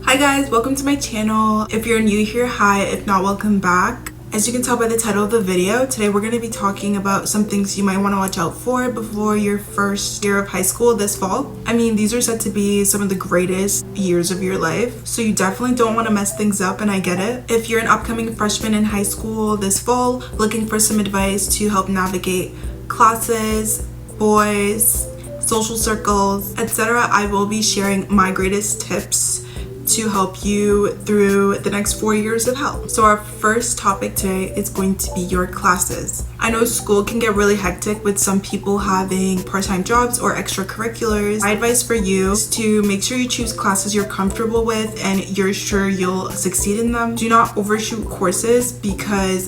Hi guys, welcome to my channel. If you're new here, hi. If not, welcome back. As you can tell by the title of the video, today we're going to be talking about some things you might want to watch out for before your first year of high school this fall. I mean, these are said to be some of the greatest years of your life, so you definitely don't want to mess things up, and I get it. If you're an upcoming freshman in high school this fall, looking for some advice to help navigate classes, boys, social circles, etc., I will be sharing my greatest tips to help you through the next 4 years of hell. So our first topic today is going to be your classes. I know school can get really hectic with some people having part-time jobs or extracurriculars. My advice for you is to make sure you choose classes you're comfortable with and you're sure you'll succeed in them. Do not overshoot courses because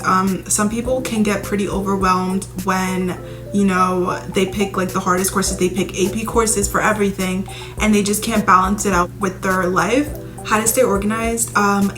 some people can get pretty overwhelmed when they pick like the hardest courses. They pick AP courses for everything and they just can't balance it out with their life. How to stay organized: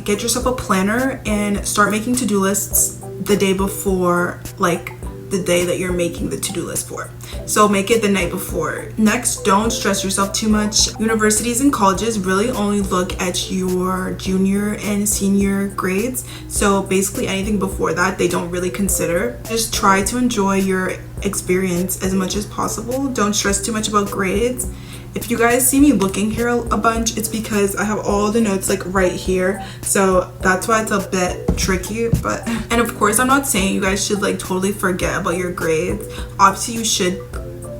get yourself a planner and start making to-do lists the day before, like the day that you're making the to-do list for. So make it the night before. Next, don't stress yourself too much. Universities and colleges really only look at your junior and senior grades, so basically anything before that they don't really consider. Just try to enjoy your experience as much as possible. Don't stress too much about grades. If you guys see me looking here a bunch, it's because I have all the notes like right here, so that's why it's a bit tricky. And of course, I'm not saying you guys should like totally forget about your grades. Obviously you should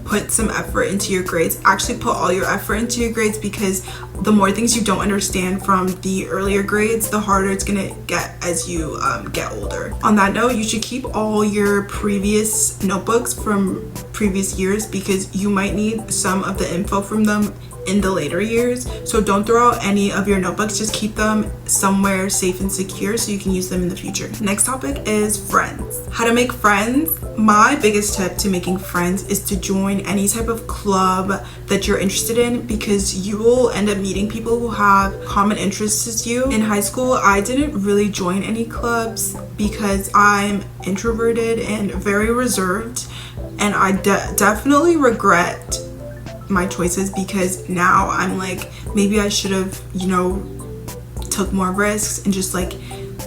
put some effort into your grades. Actually put all your effort into your grades, because the more things you don't understand from the earlier grades, the harder it's gonna get as you get older. On that note, you should keep all your previous notebooks from previous years because you might need some of the info from them in the later years. So don't throw out any of your notebooks, just keep them somewhere safe and secure so you can use them in the future. Next topic is friends. How to make friends. My biggest tip to making friends is to join any type of club that you're interested in, because you will end up meeting people who have common interests as you. In high school, I didn't really join any clubs because I'm introverted and very reserved, and I definitely regret my choices, because now I'm like, maybe I should have took more risks and just like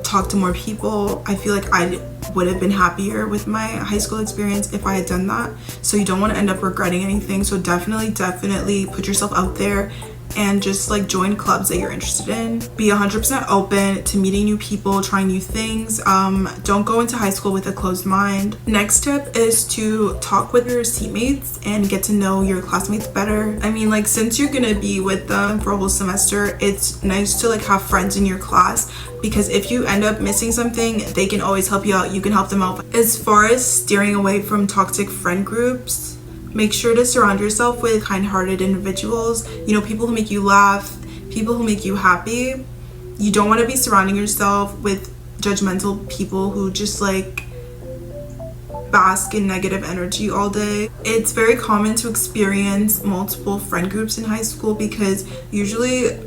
talked to more people. I feel like I would have been happier with my high school experience if I had done that. So you don't want to end up regretting anything. So definitely put yourself out there and just like join clubs that you're interested in. Be 100% open to meeting new people, trying new things. Don't go into high school with a closed mind. Next tip is to talk with your seatmates and get to know your classmates better. I mean, like, since you're gonna be with them for a whole semester, it's nice to like have friends in your class, because if you end up missing something, they can always help you out. You can help them out. As far as steering away from toxic friend groups, make sure to surround yourself with kind-hearted individuals, people who make you laugh, people who make you happy. You don't want to be surrounding yourself with judgmental people who just like bask in negative energy all day. It's very common to experience multiple friend groups in high school, because usually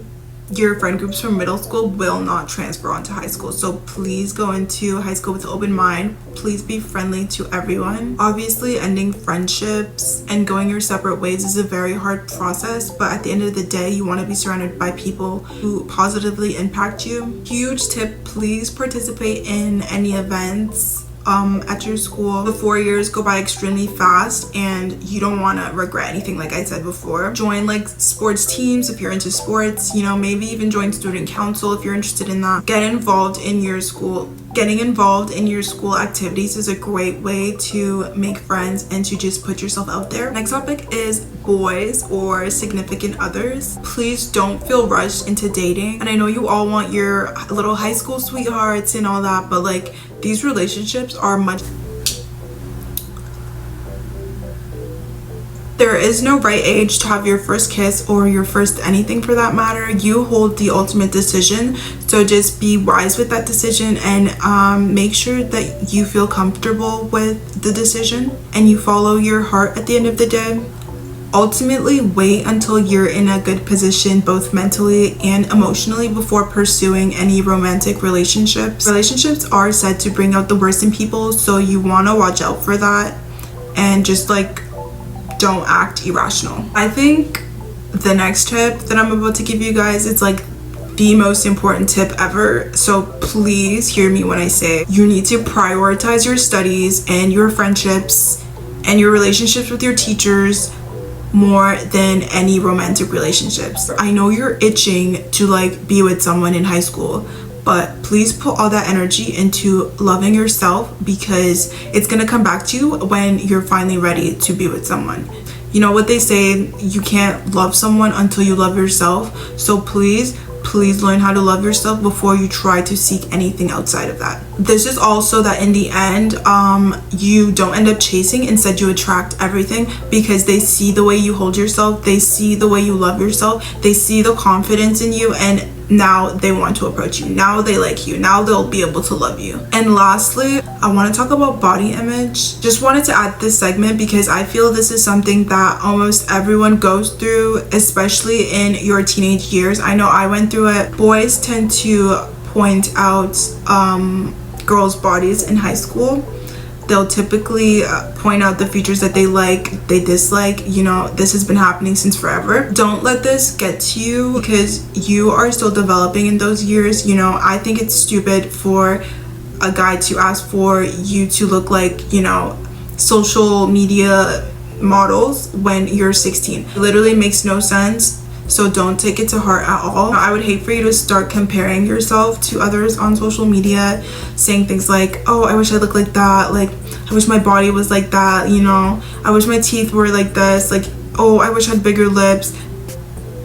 your friend groups from middle school will not transfer onto high school. So please go into high school with an open mind. Please be friendly to everyone. Obviously, ending friendships and going your separate ways is a very hard process, but at the end of the day, you want to be surrounded by people who positively impact you. Huge tip, please participate in any events at your school. The 4 years go by extremely fast and you don't want to regret anything. Like I said before, join like sports teams if you're into sports, maybe even join student council if you're interested in that. Get involved in your school. Getting involved in your school activities is a great way to make friends and to just put yourself out there. Next topic is boys or significant others. Please don't feel rushed into dating. And I know you all want your little high school sweethearts and all that, but like, these relationships are much. There is no right age to have your first kiss or your first anything for that matter. You hold the ultimate decision, so just be wise with that decision and make sure that you feel comfortable with the decision and you follow your heart at the end of the day. Ultimately, wait until you're in a good position both mentally and emotionally before pursuing any romantic relationships. Relationships are said to bring out the worst in people, so you want to watch out for that and just like don't act irrational. I think the next tip that I'm about to give you guys, it's like the most important tip ever. So please hear me when I say you need to prioritize your studies and your friendships and your relationships with your teachers more than any romantic relationships. I know you're itching to like be with someone in high school, but please put all that energy into loving yourself, because it's gonna come back to you when you're finally ready to be with someone. You know what they say, you can't love someone until you love yourself. So please learn how to love yourself before you try to seek anything outside of that. This is also that in the end, you don't end up chasing, instead you attract everything, because they see the way you hold yourself, they see the way you love yourself, they see the confidence in you, and now they want to approach you. Now they like you. Now they'll be able to love you. And lastly, I want to talk about body image. Just wanted to add this segment because I feel this is something that almost everyone goes through, especially in your teenage years. I know I went through it. Boys tend to point out girls' bodies in high school. They'll typically point out the features that they like, they dislike. You know, this has been happening since forever. Don't let this get to you, because you are still developing in those years. You know, I think it's stupid for a guy to ask for you to look like, you know, social media models when you're 16. It literally makes no sense. So don't take it to heart at all. I would hate for you to start comparing yourself to others on social media, saying things like, oh, I wish I looked like that, like I wish my body was like that, you know, I wish my teeth were like this, like, oh, I wish I had bigger lips.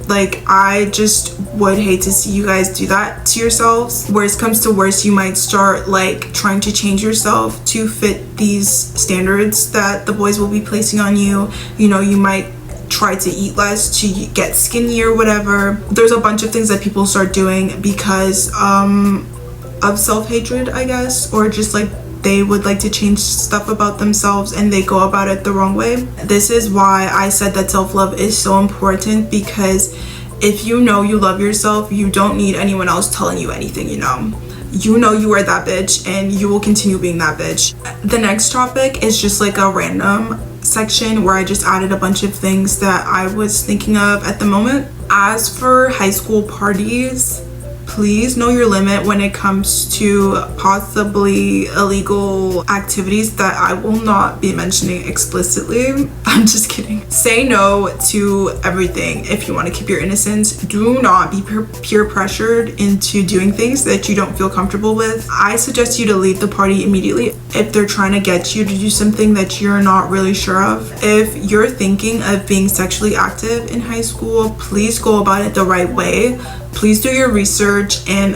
Like, I just would hate to see you guys do that to yourselves. Worst comes to worst, you might start like trying to change yourself to fit these standards that the boys will be placing on you. You know, you might try to eat less to get skinny or whatever. There's a bunch of things that people start doing because of self-hatred, I guess, or just like they would like to change stuff about themselves and they go about it the wrong way. This is why I said that self-love is so important, because if you know you love yourself, you don't need anyone else telling you anything. You know you are that bitch and you will continue being that bitch. The next topic is just like a random section where I just added a bunch of things that I was thinking of at the moment. As for high school parties, please know your limit when it comes to possibly illegal activities that I will not be mentioning explicitly. I'm just kidding. Say no to everything if you want to keep your innocence. Do not be peer pressured into doing things that you don't feel comfortable with. I suggest you to leave the party immediately if they're trying to get you to do something that you're not really sure of. If you're thinking of being sexually active in high school, please go about it the right way. Please do your research and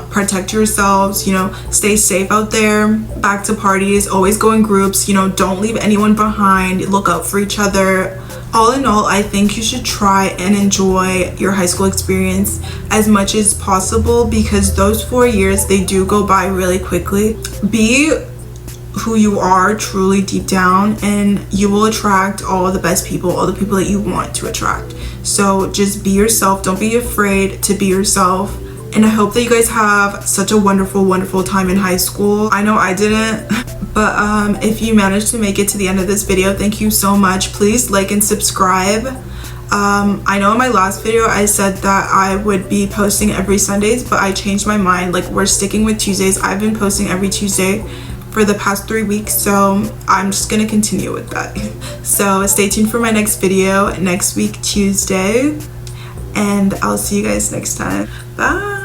protect yourselves. You know, stay safe out there. Back to parties, always go in groups. You know, don't leave anyone behind. Look out for each other. All in all, I think you should try and enjoy your high school experience as much as possible, because those 4 years, they do go by really quickly. Be who you are truly deep down, and you will attract all the best people, all the people that you want to attract. So just be yourself. Don't be afraid to be yourself. And I hope that you guys have such a wonderful time in high school. I know I didn't, but if you managed to make it to the end of this video, thank you so much. Please like and subscribe. I know in my last video I said that I would be posting every Sundays, but I changed my mind. Like, we're sticking with Tuesdays. I've been posting every Tuesday for the past 3 weeks, so I'm just gonna continue with that. So stay tuned for my next video next week, Tuesday, and I'll see you guys next time. Bye.